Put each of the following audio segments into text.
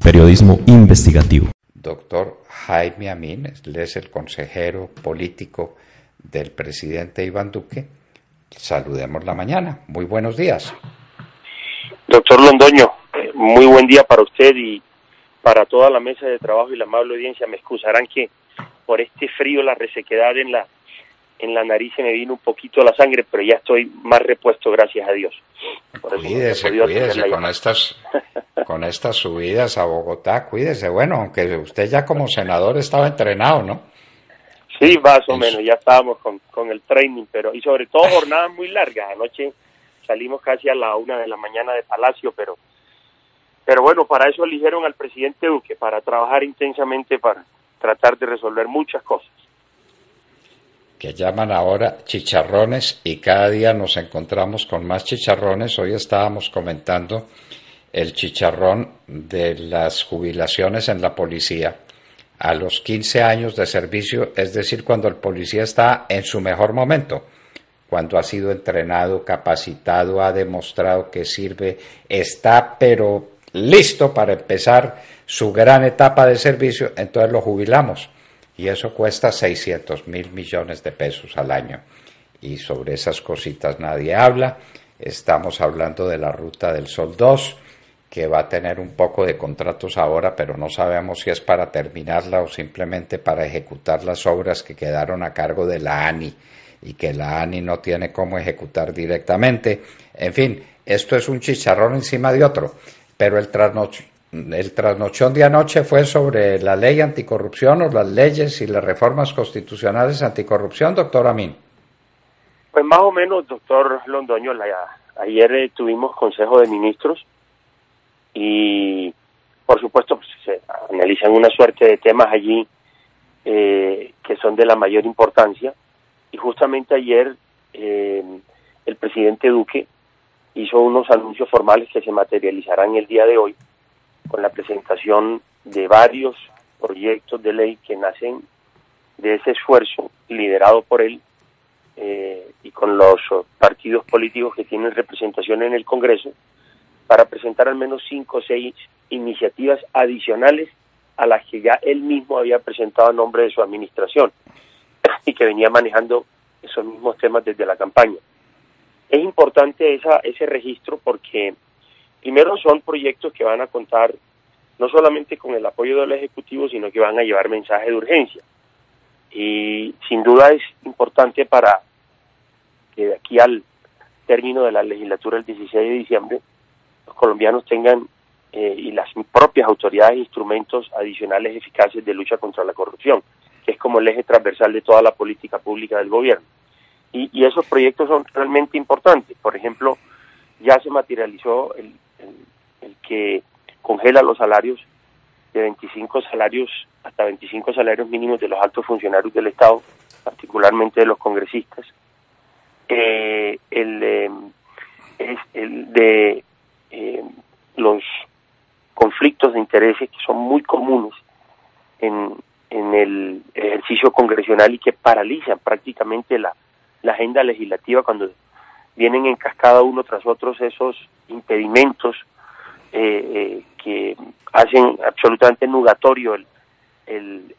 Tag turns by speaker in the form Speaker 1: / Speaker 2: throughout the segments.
Speaker 1: periodismo investigativo.
Speaker 2: Doctor Jaime Amin, él es el consejero político del presidente Iván Duque. Saludemos la mañana. Muy buenos días.
Speaker 3: Doctor Londoño, muy buen día para usted y para toda la mesa de trabajo y la amable audiencia. Me excusarán que por este frío, la resequedad en la nariz se me vino un poquito la sangre, pero ya estoy más repuesto, gracias a Dios.
Speaker 2: Cuídese con estas subidas a Bogotá, cuídese. Bueno, aunque usted ya como senador estaba entrenado, ¿no?
Speaker 3: Sí, más o menos, ya estábamos con el training, y sobre todo jornadas muy largas. Anoche salimos casi a la 1 de la mañana de Palacio, pero bueno, para eso eligieron al presidente Duque, para trabajar intensamente, para tratar de resolver muchas cosas.
Speaker 2: Que llaman ahora chicharrones, y cada día nos encontramos con más chicharrones. Hoy estábamos comentando el chicharrón de las jubilaciones en la policía a los 15 años de servicio, es decir, cuando el policía está en su mejor momento, cuando ha sido entrenado, capacitado, ha demostrado que sirve, está pero listo para empezar su gran etapa de servicio, entonces lo jubilamos. Y eso cuesta 600.000 millones de pesos al año. Y sobre esas cositas nadie habla. Estamos hablando de la Ruta del Sol 2, que va a tener un poco de contratos ahora, pero no sabemos si es para terminarla o simplemente para ejecutar las obras que quedaron a cargo de la ANI y que la ANI no tiene cómo ejecutar directamente. En fin, esto es un chicharrón encima de otro, pero el trasnochón de anoche fue sobre la ley anticorrupción o las leyes y las reformas constitucionales anticorrupción, doctor Amin.
Speaker 3: Pues más o menos, doctor Londoño, ayer tuvimos Consejo de Ministros y por supuesto pues, se analizan una suerte de temas allí que son de la mayor importancia, y justamente ayer el presidente Duque hizo unos anuncios formales que se materializarán el día de hoy con la presentación de varios proyectos de ley que nacen de ese esfuerzo liderado por él y con los partidos políticos que tienen representación en el Congreso, para presentar al menos 5 o 6 iniciativas adicionales a las que ya él mismo había presentado a nombre de su administración y que venía manejando esos mismos temas desde la campaña. Es importante ese registro porque primero son proyectos que van a contar no solamente con el apoyo del Ejecutivo, sino que van a llevar mensaje de urgencia. Y sin duda es importante para que de aquí al término de la legislatura el 16 de diciembre los colombianos tengan y las propias autoridades instrumentos adicionales eficaces de lucha contra la corrupción, que es como el eje transversal de toda la política pública del gobierno. Y esos proyectos son realmente importantes. Por ejemplo, ya se materializó el que congela los salarios de 25 salarios hasta 25 salarios mínimos de los altos funcionarios del Estado, particularmente de los congresistas. Los conflictos de intereses que son muy comunes en el ejercicio congresional y que paralizan prácticamente la agenda legislativa cuando vienen en cascada uno tras otro esos impedimentos que hacen absolutamente nugatorio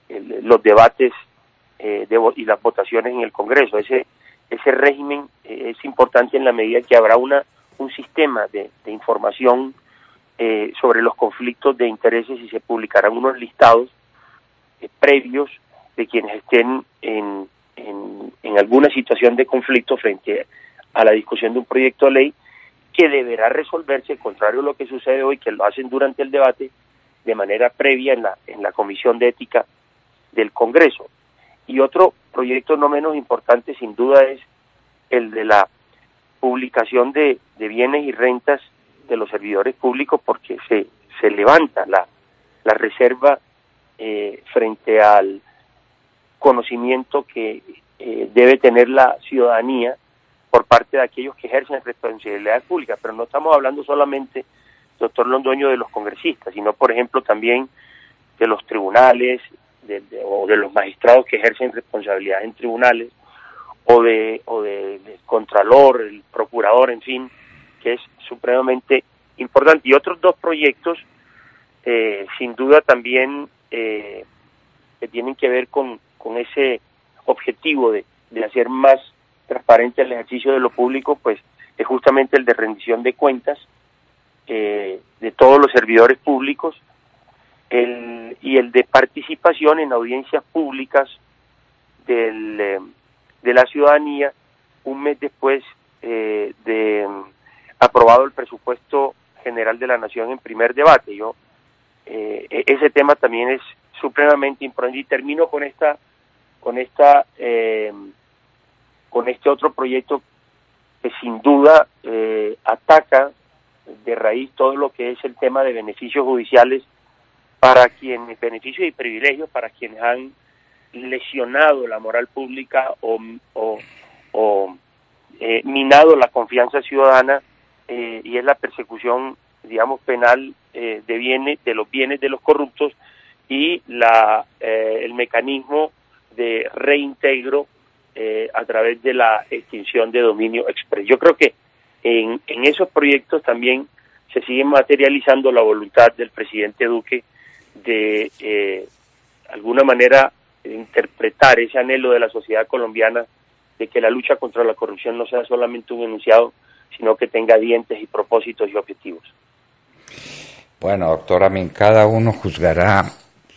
Speaker 3: los debates y las votaciones en el Congreso. Ese régimen es importante en la medida que habrá un sistema de información sobre los conflictos de intereses y se publicarán unos listados previos de quienes estén en alguna situación de conflicto frente a la discusión de un proyecto de ley que deberá resolverse, contrario a lo que sucede hoy, que lo hacen durante el debate de manera previa en la Comisión de Ética del Congreso. Y otro proyecto no menos importante sin duda es el de la publicación de bienes y rentas de los servidores públicos, porque se levanta la reserva frente al conocimiento que debe tener la ciudadanía por parte de aquellos que ejercen responsabilidades públicas. Pero no estamos hablando solamente, doctor Londoño, de los congresistas, sino por ejemplo también de los tribunales o de los magistrados que ejercen responsabilidades en tribunales, o del contralor, el procurador, en fin, que es supremamente importante. Y otros dos proyectos sin duda también que tienen que ver con ese objetivo de hacer más transparente el ejercicio de lo público, pues es justamente el de rendición de cuentas de todos los servidores públicos y el de participación en audiencias públicas de la ciudadanía un mes después de aprobado el presupuesto general de la Nación en primer debate. Ese tema también es supremamente importante y termino con este otro proyecto que sin duda ataca de raíz todo lo que es el tema de beneficios judiciales beneficios y privilegios para quienes han lesionado la moral pública o minado la confianza ciudadana, y es la persecución, digamos, penal de los bienes de los corruptos y el mecanismo de reintegro a través de la extinción de dominio express. Yo creo que en esos proyectos también se sigue materializando la voluntad del presidente Duque de alguna manera interpretar ese anhelo de la sociedad colombiana de que la lucha contra la corrupción no sea solamente un enunciado, sino que tenga dientes y propósitos y objetivos.
Speaker 2: Bueno, doctor Amin, cada uno juzgará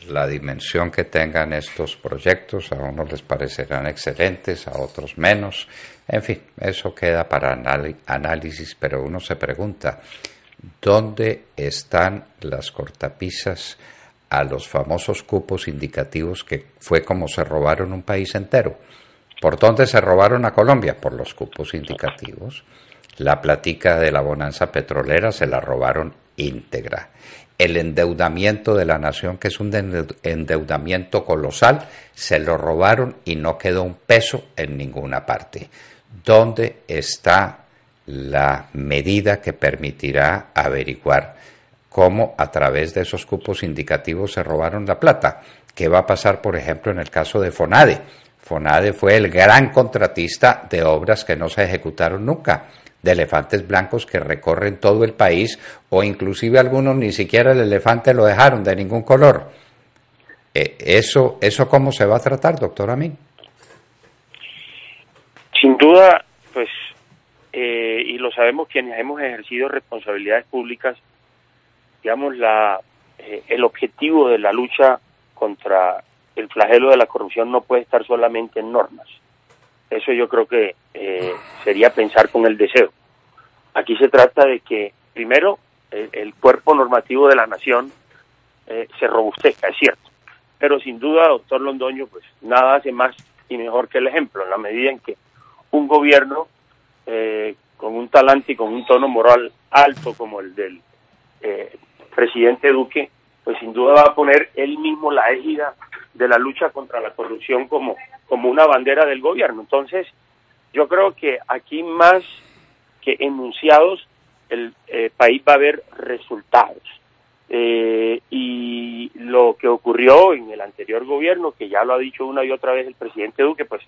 Speaker 2: la dimensión que tengan estos proyectos. A unos les parecerán excelentes, a otros menos. En fin, eso queda para análisis, pero uno se pregunta, ¿dónde están las cortapisas a los famosos cupos indicativos que fue como se robaron un país entero? ¿Por dónde se robaron a Colombia? Por los cupos indicativos. La plática de la bonanza petrolera se la robaron íntegra. El endeudamiento de la nación, que es un endeudamiento colosal, se lo robaron y no quedó un peso en ninguna parte. ¿Dónde está la medida que permitirá averiguar cómo a través de esos cupos indicativos se robaron la plata? ¿Qué va a pasar, por ejemplo, en el caso de FONADE? FONADE fue el gran contratista de obras que no se ejecutaron nunca, de elefantes blancos que recorren todo el país, o inclusive algunos ni siquiera el elefante lo dejaron de ningún color. ¿Eso cómo se va a tratar, doctor Amin?
Speaker 3: Sin duda, pues, y lo sabemos quienes hemos ejercido responsabilidades públicas, digamos, el objetivo de la lucha contra el flagelo de la corrupción no puede estar solamente en normas. Eso yo creo que sería pensar con el deseo. Aquí se trata de que, primero, el cuerpo normativo de la nación se robustezca, es cierto. Pero sin duda, doctor Londoño, pues nada hace más y mejor que el ejemplo, en la medida en que un gobierno con un talante y con un tono moral alto como el del presidente Duque, pues sin duda va a poner él mismo la égida de la lucha contra la corrupción como una bandera del gobierno. Entonces, yo creo que aquí más que enunciados, el país va a ver resultados. Y lo que ocurrió en el anterior gobierno, que ya lo ha dicho una y otra vez el presidente Duque, pues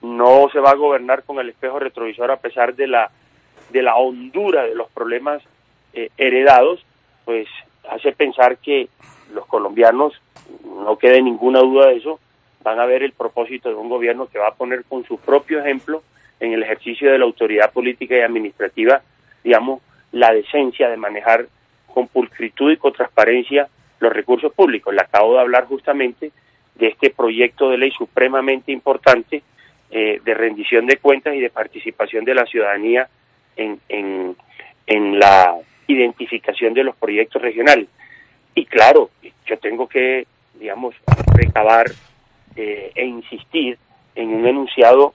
Speaker 3: no se va a gobernar con el espejo retrovisor a pesar de la hondura de los problemas heredados, pues hace pensar que los colombianos, no quede ninguna duda de eso, van a ver el propósito de un gobierno que va a poner con su propio ejemplo en el ejercicio de la autoridad política y administrativa, digamos, la decencia de manejar con pulcritud y con transparencia los recursos públicos. Le acabo de hablar justamente de este proyecto de ley supremamente importante de rendición de cuentas y de participación de la ciudadanía en la identificación de los proyectos regionales. Y claro, yo tengo que, digamos, recabar e insistir en un enunciado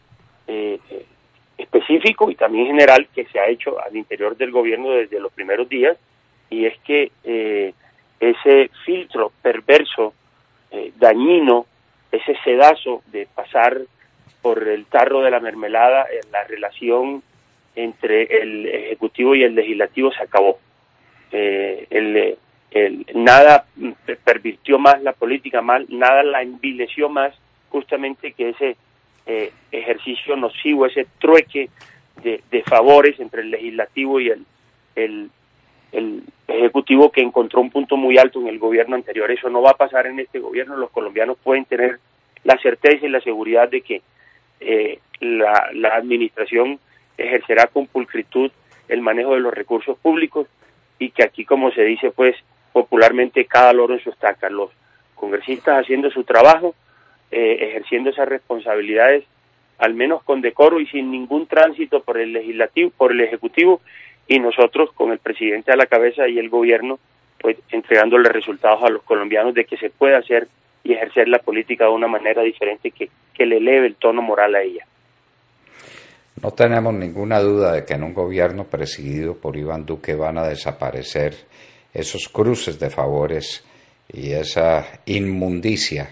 Speaker 3: específico y también general que se ha hecho al interior del gobierno desde los primeros días, y es que ese filtro perverso, dañino, ese sedazo de pasar por el tarro de la mermelada, la relación entre el Ejecutivo y el Legislativo se acabó. Nada pervirtió más la política, nada la envileció más, justamente que ese ejercicio nocivo, ese trueque de favores entre el Legislativo y el el ejecutivo que encontró un punto muy alto en el gobierno anterior. Eso no va a pasar en este gobierno. Los colombianos pueden tener la certeza y la seguridad de que la administración ejercerá con pulcritud el manejo de los recursos públicos y que aquí, como se dice pues popularmente, cada loro en su estaca. Los congresistas haciendo su trabajo, ejerciendo esas responsabilidades, al menos con decoro y sin ningún tránsito por el legislativo, por el ejecutivo, y nosotros con el presidente a la cabeza y el gobierno, pues entregándole resultados a los colombianos de que se puede hacer y ejercer la política de una manera diferente que le eleve el tono moral a ella.
Speaker 2: No tenemos ninguna duda de que en un gobierno presidido por Iván Duque van a desaparecer esos cruces de favores y esa inmundicia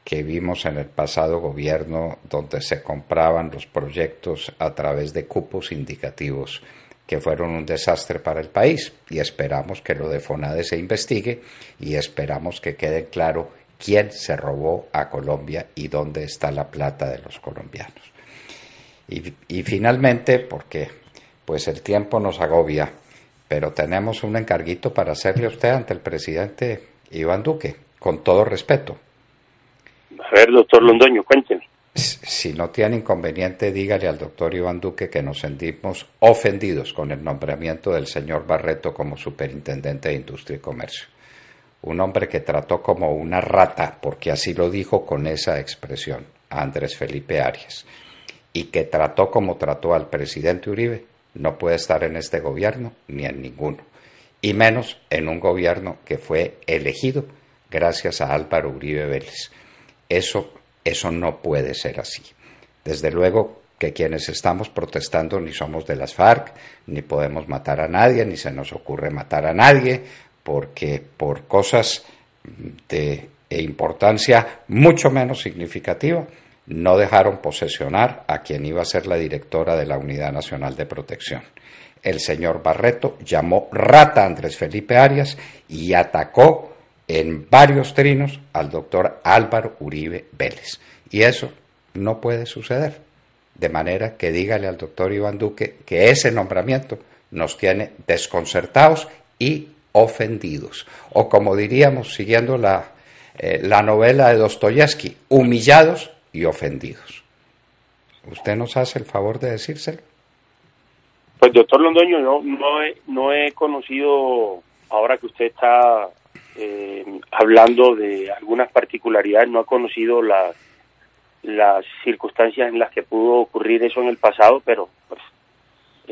Speaker 2: que vimos en el pasado gobierno, donde se compraban los proyectos a través de cupos indicativos que fueron un desastre para el país, y esperamos que lo de FONADE se investigue y esperamos que quede claro quién se robó a Colombia y dónde está la plata de los colombianos. Y finalmente, porque pues el tiempo nos agobia, pero tenemos un encarguito para hacerle a usted ante el presidente Iván Duque, con todo respeto.
Speaker 3: A ver, doctor Londoño, cuénteme.
Speaker 2: Si no tiene inconveniente, dígale al doctor Iván Duque que nos sentimos ofendidos con el nombramiento del señor Barreto como superintendente de Industria y Comercio. Un hombre que trató como una rata, porque así lo dijo con esa expresión, a Andrés Felipe Arias, y que trató como trató al presidente Uribe, no puede estar en este gobierno ni en ninguno, y menos en un gobierno que fue elegido gracias a Álvaro Uribe Vélez. Eso no puede ser así. Desde luego que quienes estamos protestando ni somos de las FARC, ni podemos matar a nadie, ni se nos ocurre matar a nadie, porque por cosas de importancia mucho menos significativa, no dejaron posesionar a quien iba a ser la directora de la Unidad Nacional de Protección. El señor Barreto llamó rata a Andrés Felipe Arias y atacó en varios trinos al doctor Álvaro Uribe Vélez. Y eso no puede suceder. De manera que dígale al doctor Iván Duque que ese nombramiento nos tiene desconcertados y ofendidos. O como diríamos, siguiendo la novela de Dostoyevsky, humillados y ofendidos. ¿Usted nos hace el favor de decírselo?
Speaker 3: Pues doctor Londoño, no he conocido, ahora que usted está hablando de algunas particularidades, no he conocido las circunstancias en las que pudo ocurrir eso en el pasado, pero pues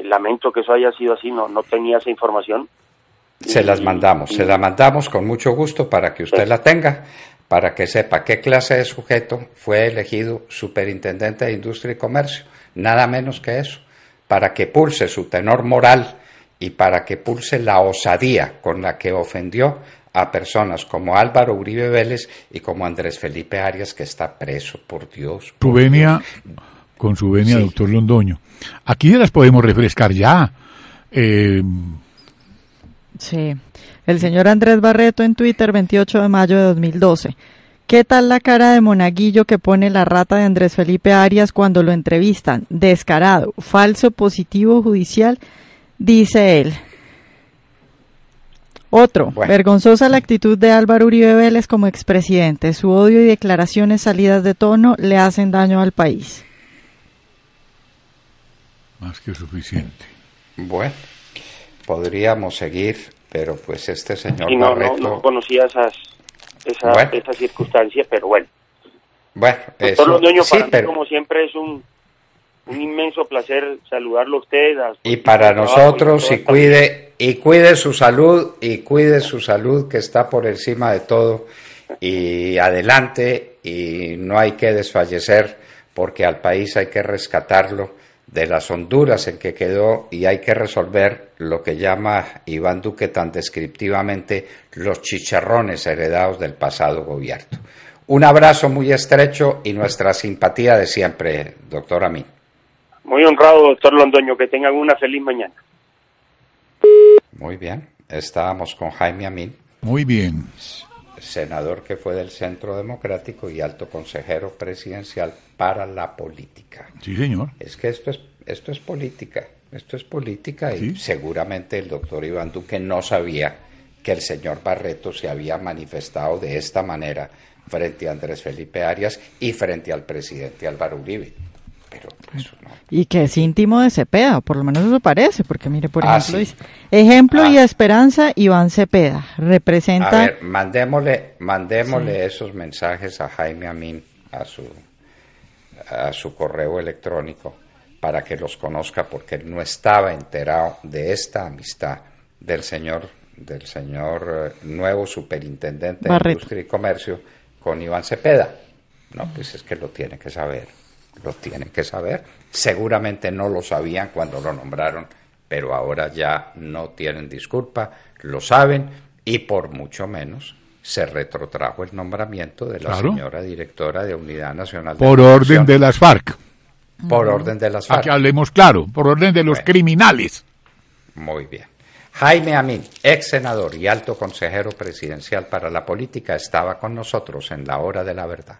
Speaker 3: lamento que eso haya sido así, no tenía esa información.
Speaker 2: Se la mandamos con mucho gusto para que usted la tenga, para que sepa qué clase de sujeto fue elegido superintendente de Industria y Comercio, nada menos que eso, para que pulse su tenor moral y para que pulse la osadía con la que ofendió a personas como Álvaro Uribe Vélez y como Andrés Felipe Arias, que está preso, por Dios.
Speaker 4: Con su venia, sí. Doctor Londoño. Aquí las podemos refrescar ya.
Speaker 5: Sí. El señor Andrés Barreto en Twitter, 28 de mayo de 2012. ¿Qué tal la cara de monaguillo que pone la rata de Andrés Felipe Arias cuando lo entrevistan? Descarado, falso positivo judicial, dice él. Otro, vergonzosa la actitud de Álvaro Uribe Vélez como expresidente. Su odio y declaraciones salidas de tono le hacen daño al país.
Speaker 4: Más que suficiente.
Speaker 2: Bueno, podríamos seguir, pero pues este señor
Speaker 3: Barreto... No conocía esa circunstancia, pero bueno.
Speaker 2: Bueno,
Speaker 3: doctor Londoño, para mí, como siempre, es un inmenso placer saludarlo a usted.
Speaker 2: Y para nosotros, y cuide su salud, que está por encima de todo, y adelante, y no hay que desfallecer, porque al país hay que rescatarlo de las honduras en que quedó, y hay que resolver lo que llama Iván Duque tan descriptivamente los chicharrones heredados del pasado gobierno. Un abrazo muy estrecho y nuestra simpatía de siempre, doctor Amin.
Speaker 3: Muy honrado, doctor Londoño, que tengan una feliz mañana.
Speaker 2: Muy bien, estábamos con Jaime Amin.
Speaker 4: Muy bien.
Speaker 2: Senador que fue del Centro Democrático y alto consejero presidencial para la política.
Speaker 4: Sí, señor.
Speaker 2: Es que esto es política. esto es política y
Speaker 4: Sí.
Speaker 2: seguramente el doctor Iván Duque no sabía que el señor Barreto se había manifestado de esta manera frente a Andrés Felipe Arias y frente al presidente Álvaro Uribe. Pero eso no.
Speaker 5: Y que es íntimo de Cepeda, por lo menos eso parece, porque mire, por ejemplo,
Speaker 2: Sí.
Speaker 5: dice, ejemplo y
Speaker 2: Ah.
Speaker 5: esperanza, Iván Cepeda, representa...
Speaker 2: A ver, mandémosle esos mensajes a Jaime Amin, a su correo electrónico, para que los conozca, porque él no estaba enterado de esta amistad del señor nuevo superintendente de
Speaker 5: Barreto.
Speaker 2: Industria y Comercio con Iván Cepeda. No, pues es que lo tiene que saber, lo tienen que saber. Seguramente no lo sabían cuando lo nombraron, pero ahora ya no tienen disculpa, lo saben, y por mucho menos se retrotrajo el nombramiento de la
Speaker 4: Claro.
Speaker 2: señora directora de Unidad Nacional de
Speaker 4: Por
Speaker 2: Producción.
Speaker 4: orden de las FARC.
Speaker 2: Por orden de las FARC.
Speaker 4: Aquí hablemos claro, por orden de los
Speaker 2: Bueno.
Speaker 4: criminales.
Speaker 2: Muy bien. Jaime Amin, ex senador y alto consejero presidencial para la política, estaba con nosotros en La Hora de la Verdad.